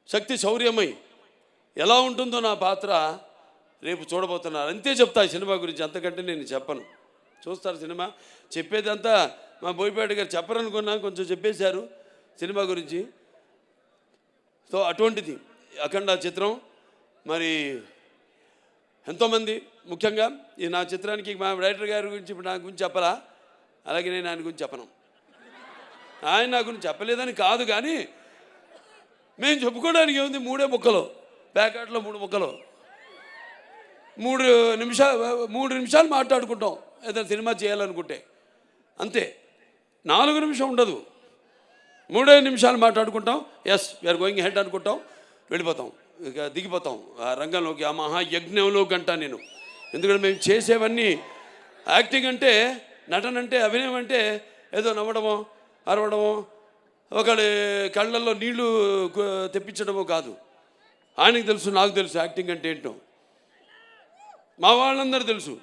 శక్తి శౌర్యమై ఎలా ఉంటుందో నా పాత్ర రేపు చూడబోతున్నారు. అంతే చెప్తా ఈ సినిమా గురించి, అంతకంటే నేను చెప్పను. చూస్తారు సినిమా. చెప్పేదంతా మా బోయపాటి గారు చెప్పరనుకున్నా, కొంచెం చెప్పేశారు సినిమా గురించి. సో అటువంటిది అఖండ చిత్రం. మరి ఎంతోమంది, ముఖ్యంగా ఈ నా చిత్రానికి మా డైరెక్టర్ గారి గురించి ఇప్పుడు నా గురించి చెప్పరా, అలాగే నేను ఆయన గురించి చెప్పను. ఆయన నా గురించి చెప్పలేదని కాదు, కానీ మేము చెప్పుకోవడానికి ఏముంది, 3 ముక్కలు, ప్యాకెట్లో 3 ముక్కలు, 3 నిమిషాలు మాట్లాడుకుంటాం ఏదైనా సినిమా చేయాలనుకుంటే, అంతే. 4 నిమిషం ఉండదు, 3 నిమిషాలు మాట్లాడుకుంటాం. ఎస్ వీఆర్ గోయింగ్ హెడ్ అనుకుంటాం, వెళ్ళిపోతాం, ఇక దిగిపోతాం ఆ రంగంలోకి, ఆ మహాయజ్ఞంలోకి అంటా నేను. ఎందుకంటే మేము చేసేవన్నీ యాక్టింగ్ అంటే, నటన అంటే, అభినయం అంటే ఏదో నవ్వడమో అరవడమో ఒకళ్ళ కళ్ళల్లో నీళ్లు తెప్పించడమో కాదు. ఆయనకు తెలుసు, నాకు తెలుసు యాక్టింగ్ అంటే ఏంటో, మా వాళ్ళందరూ తెలుసు.